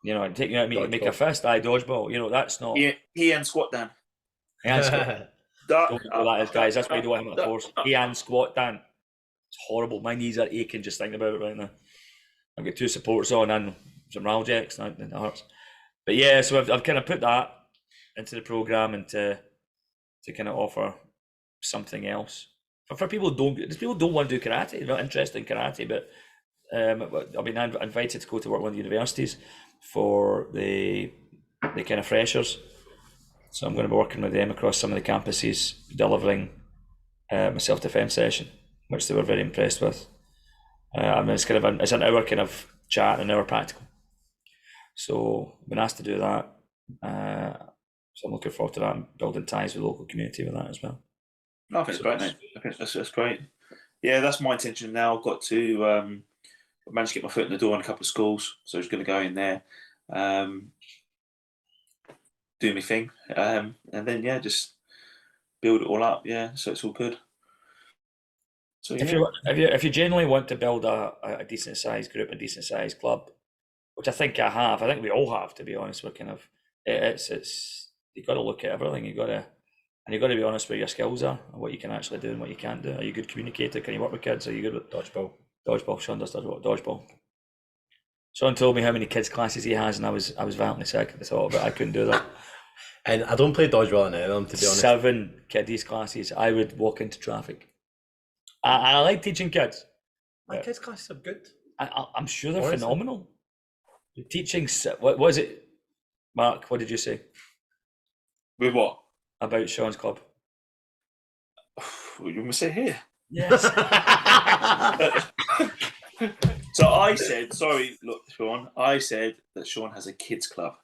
You know, take you out and make a fist, dodgeball. You know, that's not. He and squat down. Hand squat. Don't know what that is, guys. That's why you don't have a course. Hand squat down. It's horrible. My knees are aching just thinking about it right now. I've got 2 supports on and some Ralgex, and it hurts. But yeah, so I've kind of put that into the program and to kind of offer something else for people who don't want to do karate. They're not interested in karate, but I've been invited to go to work with one of the universities for the kind of freshers. So I'm going to be working with them across some of the campuses, delivering a self-defense session, which they were very impressed with. I mean, it's an hour kind of chat, an hour practical. So I've been asked to do that. So I'm looking forward to that and building ties with the local community with that as well. I think it's great, mate. I think that's great. Yeah, that's my intention now. I've got to manage to get my foot in the door in a couple of schools. So I'm just going to go in there, do my thing, and then, just build it all up. Yeah, so it's all good. So if you genuinely want to build a decent sized group, a decent sized club, which I think we all have, to be honest. We're kind of it's you got to look at everything. You got to be honest where your skills are and what you can actually do and what you can't do. Are you a good communicator? Can you work with kids? Are you good with dodgeball? Sean does dodgeball. Sean told me how many kids classes he has, and I was violently sick at the thought of it. I couldn't do that. And I don't play dodgeball in any of them, to be honest. 7 kiddies classes. I would walk into traffic. I like teaching kids. My kids' classes are good. I'm sure they're phenomenal. Teaching, what was it, Mark? What did you say? With what? About Sean's club. What you want to say here? Yes. So I said, look, Sean. I said that Sean has a kids club.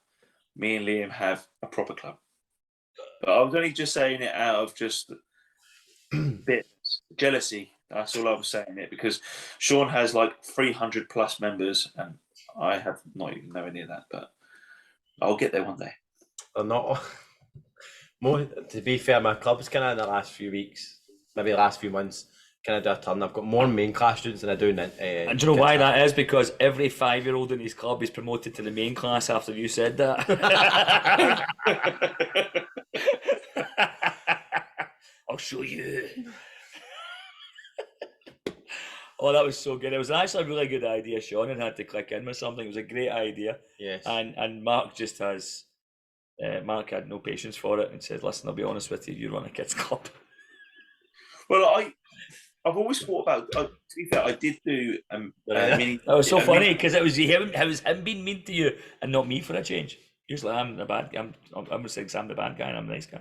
Me and Liam have a proper club. But I was only just saying it out of just bit jealousy. That's all I was saying it, because Sean has like 300 plus members, and I have not even nowhere near that. But I'll get there one day. They're not. More, to be fair, my club's kind of in the last few weeks, maybe the last few months, kind of do a turn. I've got more main class students than I do. And do you know why that is? Because every 5-year-old in his club is promoted to the main class after you said that. I'll show you. Oh, that was so good. It was actually a really good idea. Sean had to click in with something. It was a great idea. Yes. And Mark just has... Mark had no patience for it and said, listen, I'll be honest with you, you run a kids club. Well, I've always thought about, to be fair, I did do that was so funny, because it was him being mean to you and not me for a change. Usually I'm the bad guy. I'm going to say I'm the bad guy and I'm the nice guy.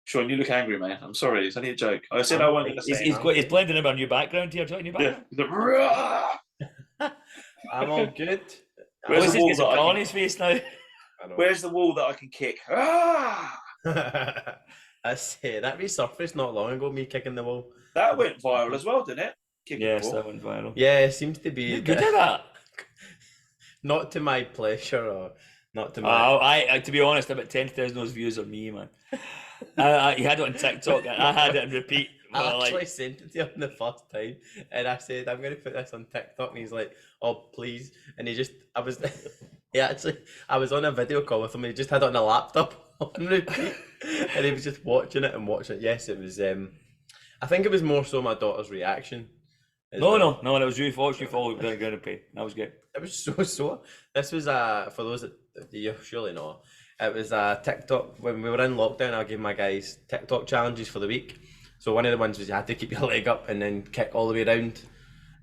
Sean, you look angry, man. I'm sorry, it's only a joke. I said I wanted to say he's blending in our new background here. Do you like new background? Yeah. I'm all good. Where's the wall on his face now? Where's the wall that I can kick? That resurfaced not long ago, me kicking the wall. That went viral as well, didn't it? Yes, that went viral. Yeah, it seems to be. You're good at that. Not to my pleasure, or not to my... to be honest, about 10,000 of those views are me, man. He had it on TikTok, and I had it on repeat. I actually sent it to him the first time, and I said, I'm going to put this on TikTok, and he's like, oh, please. And I was on a video call with him, and he just had it on a laptop on repeat, and he was just watching it. Yes, it was, I think it was more so my daughter's reaction. No, it was you followed going to pay. That was good. It was so. This was, for those that you surely know, it was a TikTok, when we were in lockdown, I gave my guys TikTok challenges for the week. So one of the ones was you had to keep your leg up and then kick all the way around.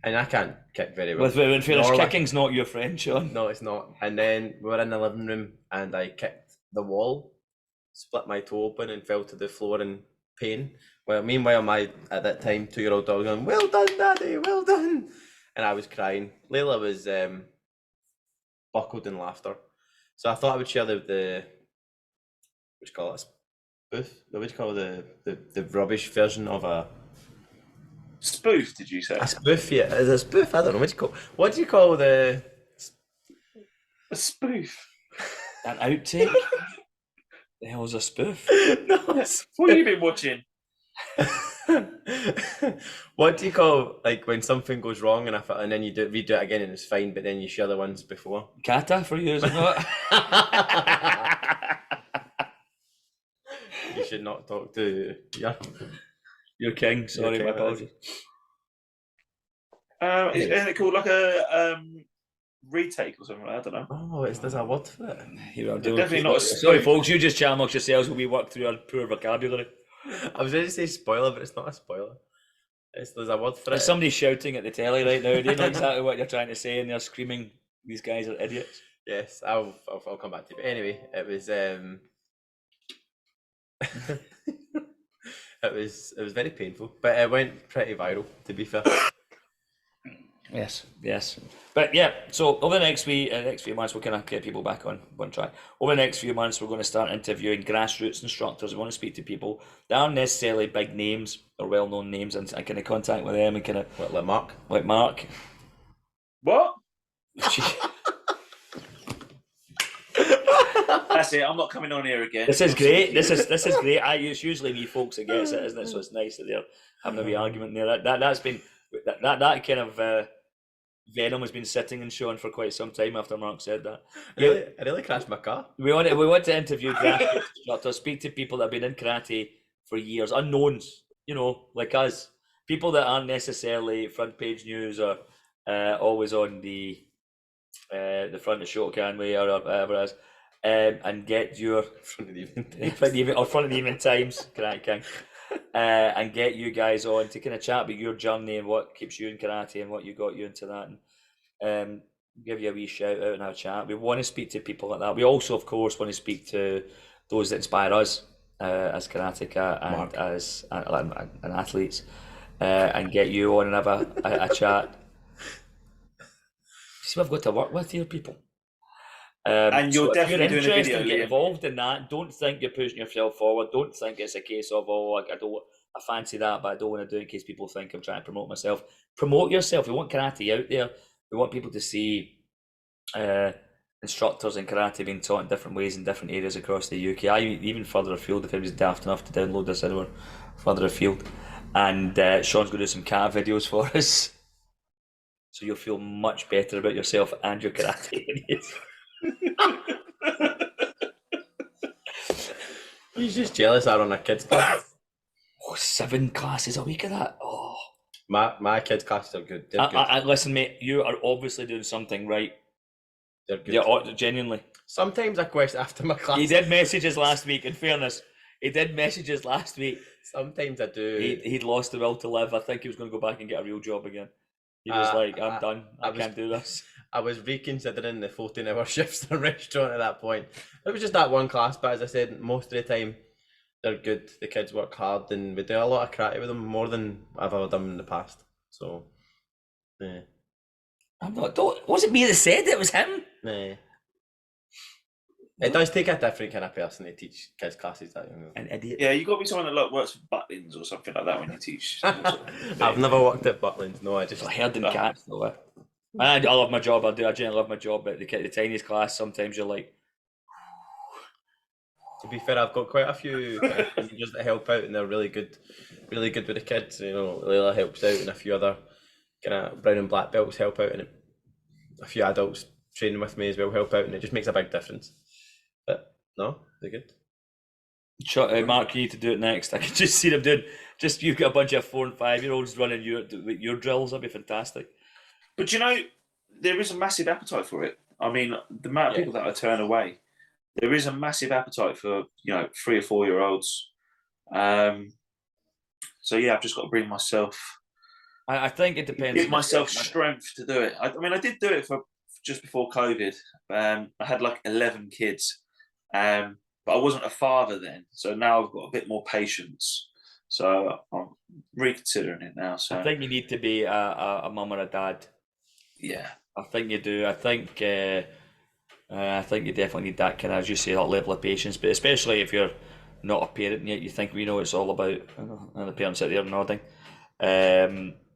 And I can't kick very well. In fairness, kicking's not your friend, Sean. No, it's not. And then we were in the living room and I kicked the wall, split my toe open and fell to the floor in pain. Well, meanwhile, my, at that time, 2-year-old dog going, well done, Daddy, well done. And I was crying. Layla was buckled in laughter. So I thought I would share the what do you call it? Spoof? What would you call the rubbish version of a spoof? Did you say a spoof? Yeah, is it a spoof? I don't know. What do you call the a spoof? An outtake? The hell's a spoof? No, what have you been watching? What do you call, like, when something goes wrong and then you redo it again and it's fine, but then you share the ones before? Kata for you, isn't it? You should not talk to your king. Sorry, my apologies. Isn't it called like a retake or something. I don't know. Oh, there's a word for it. Here, Definitely not a sorry, spoon. folks. You just chat amongst yourselves while we work through our poor vocabulary. I was ready to say spoiler, but it's not a spoiler. There's a word for There's it. somebody shouting at the telly right now. They know exactly what you're trying to say, and they're screaming, "These guys are idiots." Yes, I'll come back to it. But anyway, it was it was very painful, but it went pretty viral, to be fair. Yes. But yeah, so over the next few months, we'll kind of get people back on one track. Over the next few months, we're going to start interviewing grassroots instructors. We want to speak to people that aren't necessarily big names or well-known names, and kind of contact with them and kind of Like Mark. like Mark. What? That's it. I'm not coming on here again. This is great. This is great. It's usually me folks that gets it, isn't it? So it's nice that they're having a wee argument there. That's been that kind of venom has been sitting and showing for quite some time after Mark said that. I really crashed my car. We want to interview grassroots instructors, speak to people that have been in karate for years, unknowns, like us, people that aren't necessarily front page news or always on the front of Shotokan or whatever it is, and get your Front of the front of the Evening Times, Karate King, and get you guys on to kind of chat about your journey and what keeps you in karate and what got you into that, and give you a wee shout out and have a chat. We want to speak to people like that. We also, of course, want to speak to those that inspire us as karateka and as and athletes, and get you on and have a chat. See, we've got to work with here, people. And you're definitely if you're doing a interested, video, get Liam. involved in that. Don't think you're pushing yourself forward. Don't think it's a case of I fancy that, but I don't want to do it in case people think I'm trying to promote myself. Promote yourself. We want karate out there. We want people to see instructors in karate being taught in different ways in different areas across the UK. Even further afield, if anybody's daft enough to download this anywhere further afield. And Sean's going to do some kata videos for us, so you'll feel much better about yourself and your karate. He's just jealous I run a kids class. 7 classes a week of that. Oh, My kids classes are good. They're good. Listen, mate, you are obviously doing something right. They're good. Yeah, genuinely. Sometimes I question after my class. He did messages last week. In fairness, he did messages last week. Sometimes I do. He'd lost the will to live. I think he was going to go back and get a real job again. He was like, I'm done. I can't do this. I was reconsidering the 14-hour shifts in a restaurant at that point. It was just that one class, but as I said, most of the time they're good. The kids work hard, and we do a lot of karate with them, more than I've ever done in the past. So, yeah. Was it me that said it? Was him? Nah. It does take a different kind of person to teach kids classes that young. An idiot. Yeah, you got to be someone that works for Butlins or something like that when you teach. I've never worked at Butlins. No, I just heard them cats though. I love my job. I genuinely love my job. But the tiniest class, sometimes you're like. To be fair, I've got quite a few teachers that help out, and they're really good with the kids. Layla helps out, and a few other kind of brown and black belts help out, and a few adults training with me as well help out, and it just makes a big difference. But no, they're good. Mark, you need to do it next. I can just see them doing. Just you've got a bunch of 4 and 5-year-olds running your drills. That'd be fantastic. But there is a massive appetite for it. I mean, the amount of people that I turn away, there is a massive appetite for 3 or 4-year-olds. So yeah, I've just got to bring myself. I think it depends. Give myself strength to do it. I mean, I did do it for just before COVID. I had like 11 kids, but I wasn't a father then. So now I've got a bit more patience. So I'm reconsidering it now. So I think you need to be a mum or a dad. Yeah, I think you do. I think you definitely need that kind of, as you say, that level of patience. But especially if you're not a parent yet, you think it's all about. And the parents sit there nodding.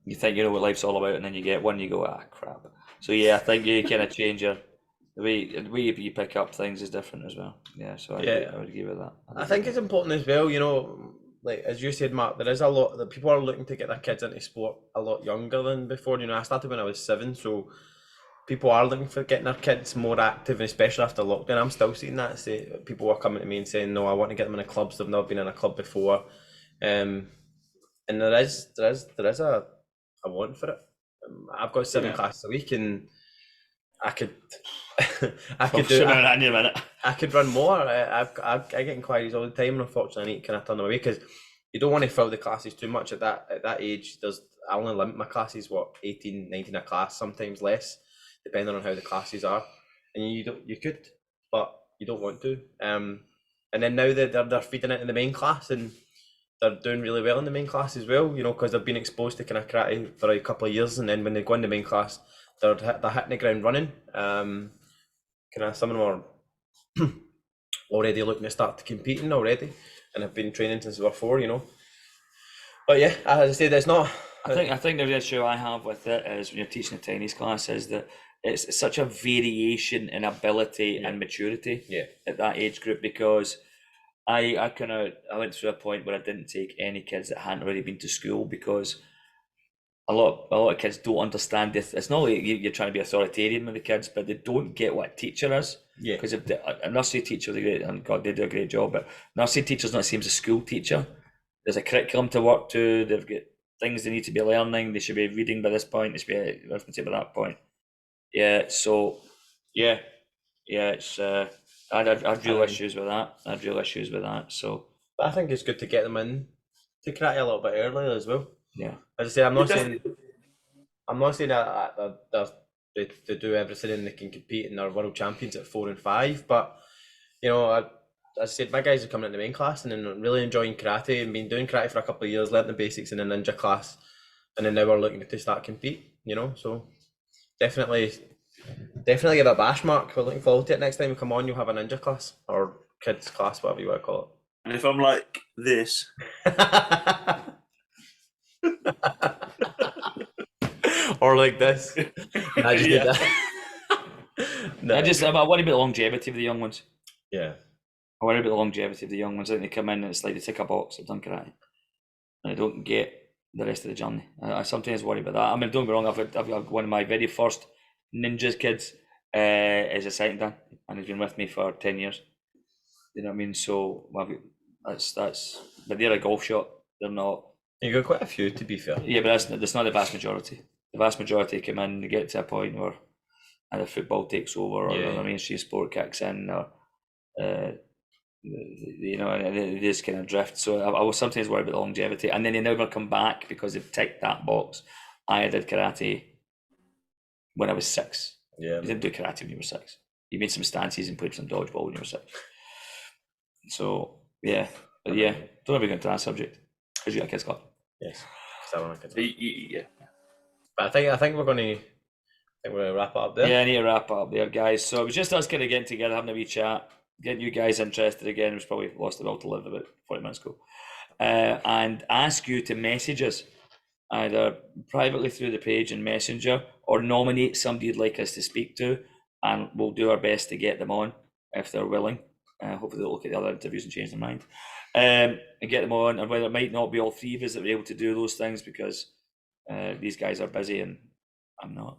You think you know what life's all about, and then you get one, you go, crap. So yeah, I think you kind of change the way you pick up things is different as well. Yeah, so I would agree with that. I think it's important as well, like as you said, Mark, there is a lot that people are looking to get their kids into sport a lot younger than before. I started when I was 7, so people are looking for getting their kids more active, and especially after lockdown. I'm still seeing that. People are coming to me and saying, no, I want to get them in clubs. They've never been in a club before. And there is a want for it. I've got 7 classes a week, and I could, I could run more. I get inquiries all the time, and unfortunately, I need to kind of turn them away because you don't want to fill the classes too much at that age. I only limit my classes 18, 19 a class, sometimes less, depending on how the classes are. And you could, but you don't want to. And then now they're feeding it in the main class, and they're doing really well in the main class as well. Because they've been exposed to kind of karate for a couple of years, and then when they go in the main class, they're hitting the ground running. Kind of some of them are already looking to start competing already, and have been training since they were 4. But yeah, as I said, it's not. I think the issue I have with it is when you're teaching a tennis class is that it's such a variation in ability and maturity at that age group, because I went through a point where I didn't take any kids that hadn't already been to school, because a lot of kids don't understand this. It's not like you're trying to be authoritarian with the kids, but they don't get what a teacher is. Yeah. Because if a nursery teacher, and God, they do a great job, but nursery teacher's not the same as a school teacher. There's a curriculum to work to. They've got things they need to be learning. They should be reading by this point. They should be arithmetic by that point. Yeah. So, it's I had real issues with that. So, but I think it's good to get them in to karate a little bit earlier as well. Yeah. As I say, I'm not saying that they do everything and they can compete and they're world champions at 4 and 5. But as I said, my guys are coming into the main class and then really enjoying karate and been doing karate for a couple of years, learnt the basics in a ninja class, and then now we're looking to start compete. So definitely give it a bash, Mark. We're looking forward to it. Next time we come on, you'll have a ninja class or kids class, whatever you want to call it. And if I'm like this. Or like this. I just did that. No. I worry about the longevity of the young ones. Yeah. I worry about the longevity of the young ones. I think they come in and it's like they tick a box, they've done karate, and they don't get the rest of the journey. I sometimes worry about that. I mean, don't get me wrong, I've got one of my very first ninjas kids is a sighting dan, and he's been with me for 10 years. You know what I mean? So that's but they're a golf shot. They're not. You got quite a few, to be fair. Yeah, but that's not the vast majority. The vast majority come in, they get to a point where either football takes over or the mainstream sport kicks in, or and they just kind of drift. So I was sometimes worried about the longevity, and then they never come back because they've ticked that box. I did karate when I was 6. Yeah, you didn't do karate when you were 6. You made some stances and played some dodgeball when you were 6. So don't ever go into that subject because you got a kids club. Yes, because I want a kids club. Yeah. But I think we're going to wrap it up there. Yeah, I need to wrap it up there, guys. So it was just us kind of getting together, having a wee chat, getting you guys interested again. It was probably lost the will to live about 40 minutes ago. And ask you to message us either privately through the page in Messenger or nominate somebody you'd like us to speak to, and we'll do our best to get them on if they're willing. Hopefully they'll look at the other interviews and change their mind. And get them on, and whether it might not be all 3 of us that are able to do those things because these guys are busy and I'm not.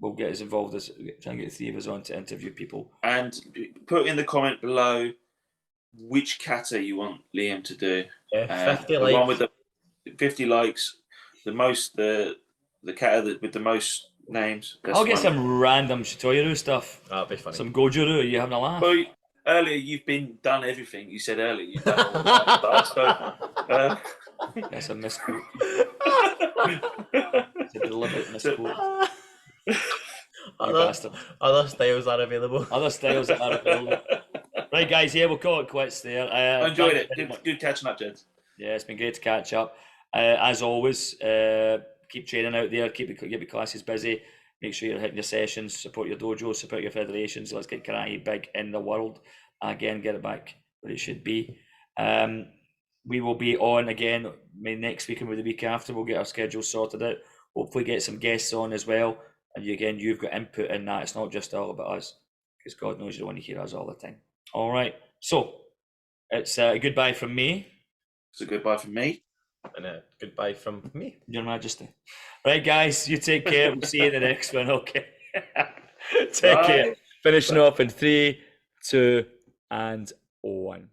We'll get as involved as try and get 3 of us on to interview people. And put in the comment below which kata you want Liam to do. 50 the likes. One with the 50 likes, the kata with the most names. I'll get some random Shitoyuru stuff. That'd be funny. Some Gojuru. Are you having a laugh? Well, earlier you've done everything. You said earlier you've done all that. That's a misquote. It's a deliberate misquote. Other styles are available. Right, guys, we'll call it quits there. I enjoyed it. Good catching up, Jed. Yeah, it's been great to catch up. As always, keep training out there, keep your classes busy, make sure you're hitting your sessions, support your dojo, support your federations. Let's get karate big in the world. Again, get it back where it should be. We will be on again next week and the week after. We'll get our schedule sorted out. Hopefully get some guests on as well. And you've got input in that. It's not just all about us, because God knows you don't want to hear us all the time. All right. So it's a goodbye from me. It's a goodbye from me. And a goodbye from me. Your Majesty. Right, guys, you take care. We'll see you in the next one. Okay. Take care. Finishing off in 3, 2, and 1.